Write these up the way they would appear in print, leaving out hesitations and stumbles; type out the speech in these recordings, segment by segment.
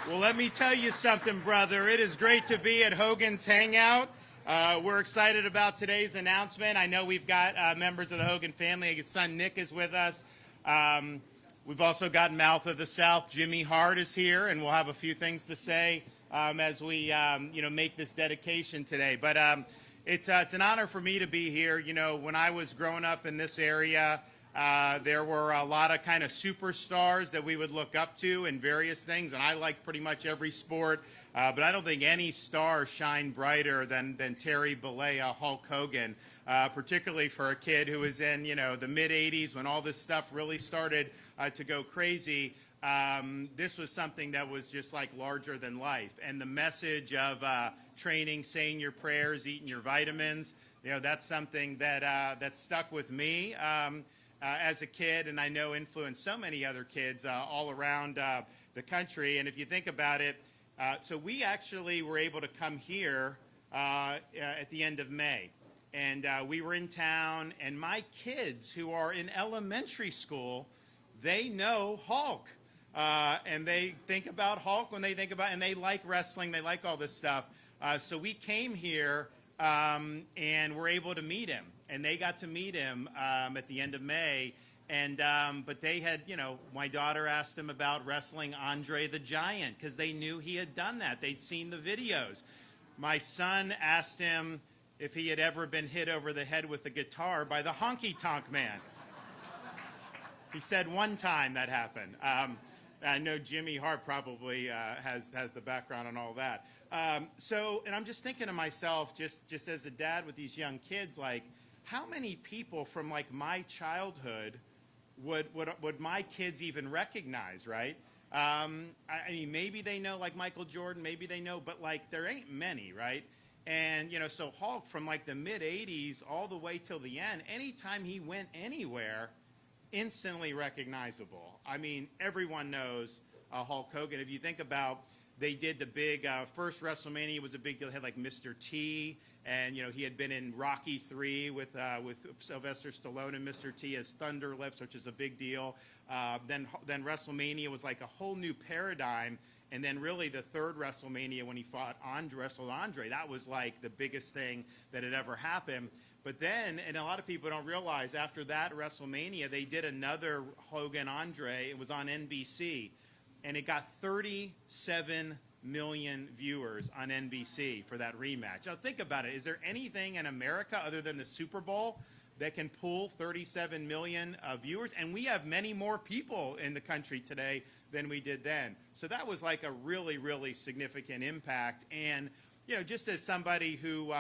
Well, let me tell you something, brother. It is great to be at Hogan's Hangout. We're excited about today's announcement. I know we've got members of the Hogan family. His son Nick is with us. We've also got Mouth of the South. Jimmy Hart is here, and we'll have a few things to say as we make this dedication today. But it's an honor for me to be here. You know, when I was growing up in this area, there were a lot of kind of superstars that we would look up to in various things, and I like pretty much every sport, but I don't think any star shined brighter than Terry Bollea, Hulk Hogan, particularly for a kid who was in, the mid-'80s when all this stuff really started to go crazy. This was something that was just like larger than life, and the message of training, saying your prayers, eating your vitamins, that's something that stuck with me. As a kid, and I know influenced so many other kids all around the country. And if you think about it, so we actually were able to come here at the end of May. And we were in town, and my kids who are in elementary school, they know Hulk. And they think about Hulk when they think about, and they like wrestling, they like all this stuff. So we came here and were able to meet him. And they got to meet him at the end of May. And but they had, my daughter asked him about wrestling Andre the Giant because they knew he had done that. They'd seen the videos. My son asked him if he had ever been hit over the head with a guitar by the Honky Tonk Man. He said one time that happened. I know Jimmy Hart probably has the background on all that. And I'm just thinking to myself, just as a dad with these young kids, like, how many people from like my childhood would my kids even recognize, right? I mean, maybe they know like Michael Jordan, maybe they know, but like there ain't many, right? And so Hulk from like the mid-'80s all the way till the end, anytime he went anywhere, instantly recognizable. I mean, everyone knows Hulk Hogan. If you think about, they did the big first WrestleMania was a big deal. They had like Mr. T, and he had been in Rocky III with Sylvester Stallone and Mr. T as Thunder Lips, which is a big deal. Then WrestleMania was like a whole new paradigm, and then really the third WrestleMania when he wrestled Andre, that was like the biggest thing that had ever happened. But then, and a lot of people don't realize, after that WrestleMania, they did another Hogan Andre. It was on NBC, and it got 37 million viewers on NBC for that rematch. Now think about it. Is there anything in America other than the Super Bowl that can pull 37 million viewers? And we have many more people in the country today than we did then. So that was like a really, really significant impact. And just as somebody who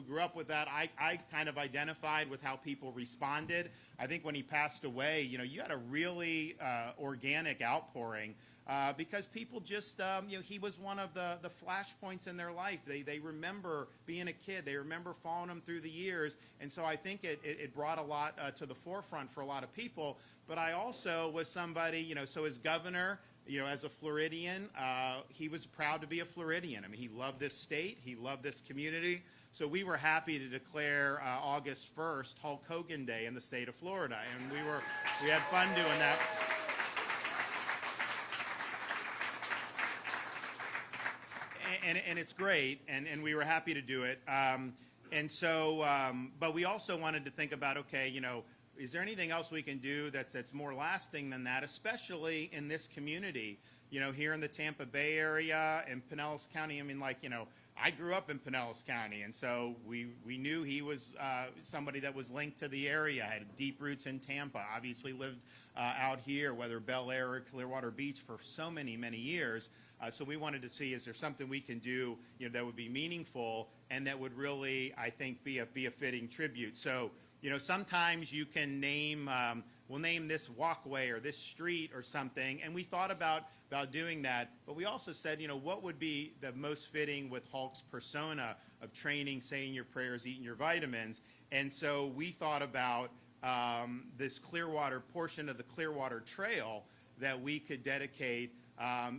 grew up with that, I kind of identified with how people responded. I think when he passed away, you had a really organic outpouring because people just, he was one of the flashpoints in their life. They remember being a kid. They remember following him through the years. And so I think it brought a lot to the forefront for a lot of people. But I also was somebody, so as governor, as a Floridian, he was proud to be a Floridian. I mean, he loved this state. He loved this community. So we were happy to declare August 1st Hulk Hogan Day in the state of Florida. And we had fun doing that. And it's great, and we were happy to do it. But we also wanted to think about, okay, is there anything else we can do that's more lasting than that, especially in this community? Here in the Tampa Bay area and Pinellas County. I mean, I grew up in Pinellas County, and so we knew he was somebody that was linked to the area, had deep roots in Tampa, obviously lived out here, whether Bel Air or Clearwater Beach, for so many, many years. So we wanted to see, is there something we can do that would be meaningful and that would really, I think, be a fitting tribute. So sometimes you can name, we'll name this walkway or this street or something, and we thought about doing that, but we also said, what would be the most fitting with Hulk's persona of training, saying your prayers, eating your vitamins. And so we thought about this Clearwater portion of the Clearwater Trail that we could dedicate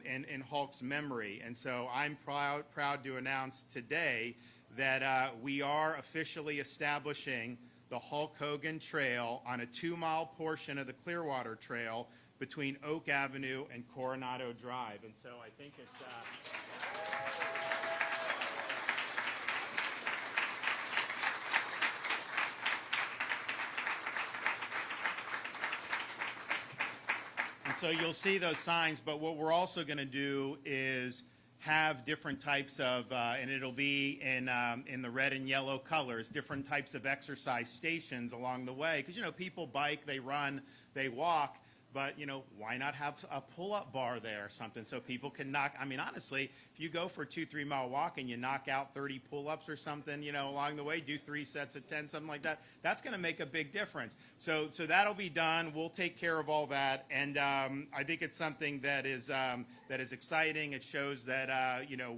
in Hulk's memory. And so I'm proud to announce today that we are officially establishing the Hulk Hogan Trail on a 2-mile portion of the Clearwater Trail between Oak Avenue and Coronado Drive. And so I think it's... So you'll see those signs, but what we're also going to do is have different types of, and it'll be in the red and yellow colors, different types of exercise stations along the way. Because, you know, people bike, they run, they walk, but, you know, why not have a pull-up bar there or something so people can knock, I mean, honestly, if you go for a 2-3 mile walk and you knock out 30 pull-ups or something, you know, along the way, do 3 sets of 10, something like that, that's going to make a big difference. So that'll be done. We'll take care of all that. And I think it's something that is exciting. It shows that, you know,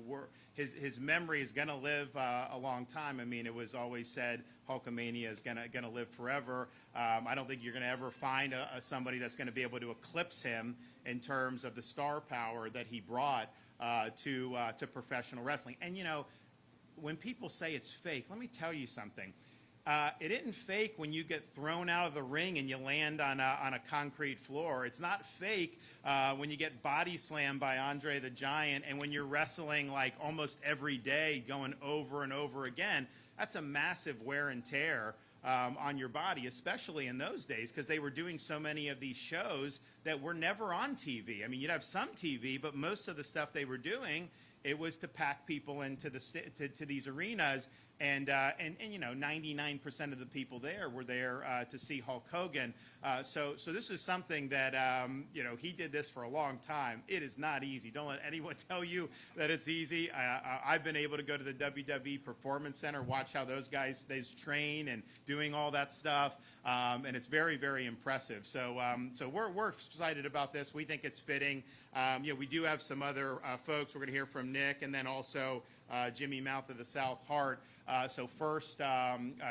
his memory is going to live a long time. I mean, it was always said Hulkamania is going to live forever. I don't think you're going to ever find somebody that's going to be able to eclipse him in terms of the star power that he brought to professional wrestling. And, you know, when people say it's fake, let me tell you something. It isn't fake when you get thrown out of the ring and you land on a concrete floor. It's not fake when you get body slammed by Andre the Giant and when you're wrestling like almost every day going over and over again. That's a massive wear and tear on your body, especially in those days, because they were doing so many of these shows that were never on TV. I mean, you'd have some TV, but most of the stuff they were doing, it was to pack people into to these arenas, and you know, 99% of the people there were there to see Hulk Hogan. So this is something that you know, he did this for a long time. It is not easy. Don't let anyone tell you that it's easy. I've been able to go to the WWE Performance Center, watch how those guys train and doing all that stuff, and it's very, very impressive. So we're excited about this. We think it's fitting. You know, we do have some other folks. We're going to hear from Nick, and then also Jimmy Mouth of the South Hart. So first,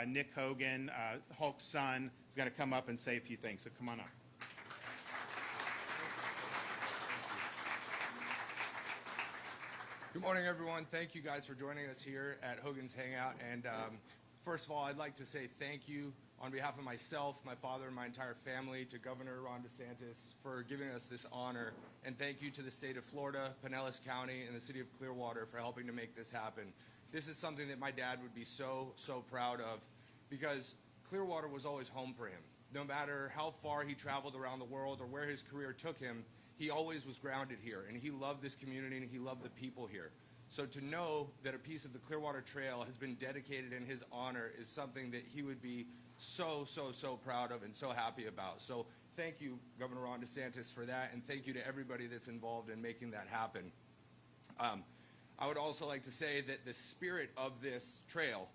Nick Hogan, Hulk's son, is going to come up and say a few things. So come on up. Good morning, everyone. Thank you guys for joining us here at Hogan's Hangout. And first of all, I'd like to say thank you on behalf of myself, my father, and my entire family to Governor Ron DeSantis for giving us this honor. And thank you to the state of Florida, Pinellas County, and the city of Clearwater for helping to make this happen. This is something that my dad would be so proud of, because Clearwater was always home for him. No matter how far he traveled around the world or where his career took him, he always was grounded here, and he loved this community and he loved the people here. So to know that a piece of the Clearwater Trail has been dedicated in his honor is something that he would be so proud of and so happy about. So thank you, Governor Ron DeSantis, for that, and thank you to everybody that's involved in making that happen. I would also like to say that the spirit of this trail,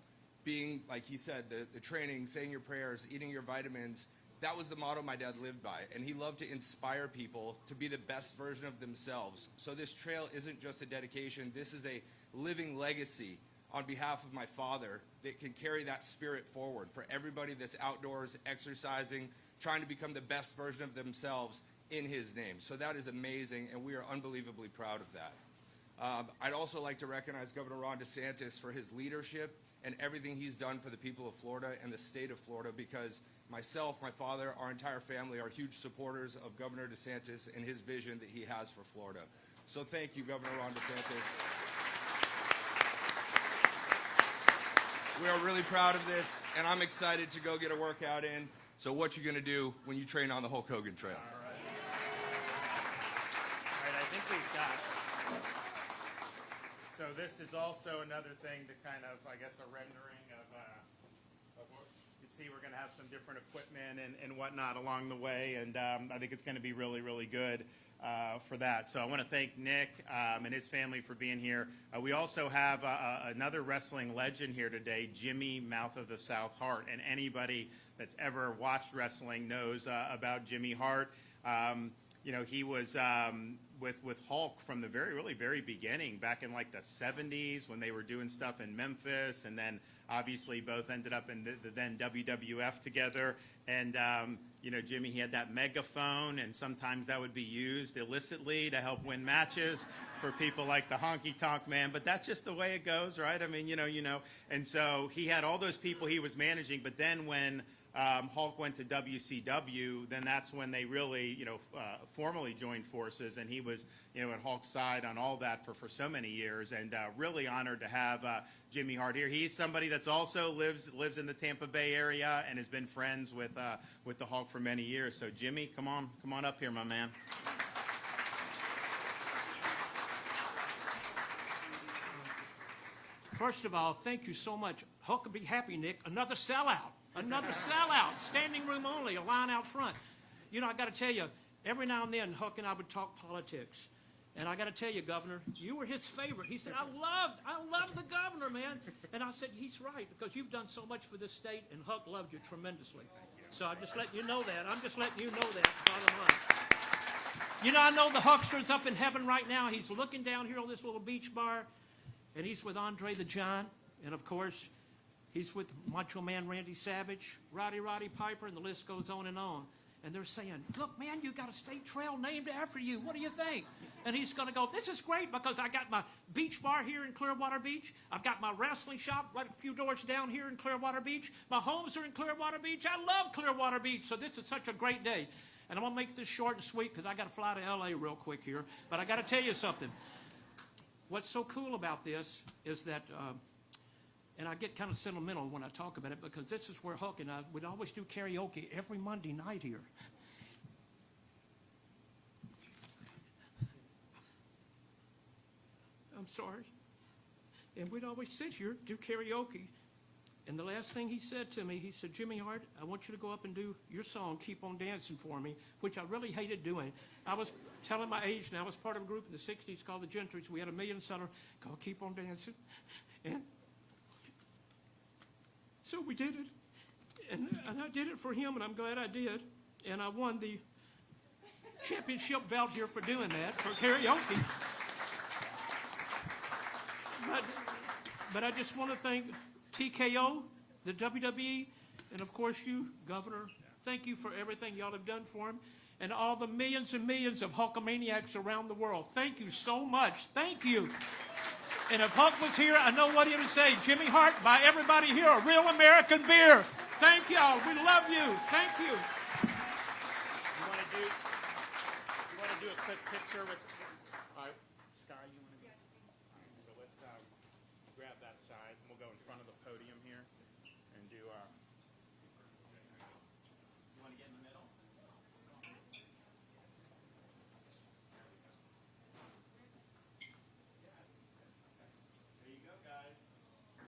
being, like he said, the training, saying your prayers, eating your vitamins, that was the motto my dad lived by. And he loved to inspire people to be the best version of themselves. So this trail isn't just a dedication. This is a living legacy on behalf of my father that can carry that spirit forward for everybody that's outdoors, exercising, trying to become the best version of themselves in his name. So that is amazing, and we are unbelievably proud of that. I'd also like to recognize Governor Ron DeSantis for his leadership and everything he's done for the people of Florida and the state of Florida, because myself, my father, our entire family are huge supporters of Governor DeSantis and his vision that he has for Florida. So thank you, Governor Ron DeSantis. We are really proud of this, and I'm excited to go get a workout in. So what you going to do when you train on the Hulk Hogan Trail? All right, I think we've got... So this is also another thing to kind of, I guess, a rendering of what you see. We're going to have some different equipment and whatnot along the way, and I think it's going to be really, really good for that. So I want to thank Nick and his family for being here. We also have another wrestling legend here today, Jimmy Mouth of the South Hart, and anybody that's ever watched wrestling knows about Jimmy Hart. You know, he was with Hulk from the very beginning, back in like the 70s when they were doing stuff in Memphis, and then obviously both ended up in the then WWF together. And you know, Jimmy, he had that megaphone, and sometimes that would be used illicitly to help win matches for people like the Honky Tonk Man. But that's just the way it goes, right? I mean, you know. And so he had all those people he was managing, but then when Hulk went to WCW, then that's when they really, formally joined forces, and he was, at Hulk's side on all that for so many years, and really honored to have Jimmy Hart here. He's somebody that's also lives in the Tampa Bay area and has been friends with the Hulk for many years. So Jimmy, come on up here, my man. First of all, thank you so much. Hulk will be happy, Nick. Another sellout. Another sellout. Standing room only, a line out front. I got to tell you, every now and then, Hulk and I would talk politics. And I got to tell you, Governor, you were his favorite. He said, I love the governor, man. And I said, he's right, because you've done so much for this state, and Hulk loved you tremendously. So I'm just letting you know that. I'm just letting you know that, bottom line. I know the Hulkster's up in heaven right now. He's looking down here on this little beach bar. And he's with Andre the Giant, and of course, he's with Macho Man Randy Savage, Roddy Piper, and the list goes on. And they're saying, look, man, you got a state trail named after you. What do you think? And he's going to go, this is great, because I got my beach bar here in Clearwater Beach. I've got my wrestling shop right a few doors down here in Clearwater Beach. My homes are in Clearwater Beach. I love Clearwater Beach, so this is such a great day. And I'm going to make this short and sweet, because I got to fly to L.A. real quick here. But I got to tell you something. What's so cool about this is that, and I get kind of sentimental when I talk about it, because this is where Hulk and I would always do karaoke every Monday night here. I'm sorry. And we'd always sit here, do karaoke. And the last thing he said to me, he said, Jimmy Hart, I want you to go up and do your song, Keep on Dancing for me, which I really hated doing. I was telling my age, and I was part of a group in the 60s called the Gentrys. We had a million seller called Keep on Dancing. And so we did it. And I did it for him, and I'm glad I did. And I won the championship belt here for doing that, for karaoke. But I just want to thank TKO, the WWE, and of course you, Governor. Thank you for everything y'all have done for him, and all the millions and millions of Hulkamaniacs around the world. Thank you so much. Thank you. And if Hulk was here, I know what he would say. Jimmy Hart, buy everybody here a real American beer. Thank y'all. We love you. Thank you. You want to do a quick picture with Sky? You want to? So let's grab that side, and we'll go in front of the podium here.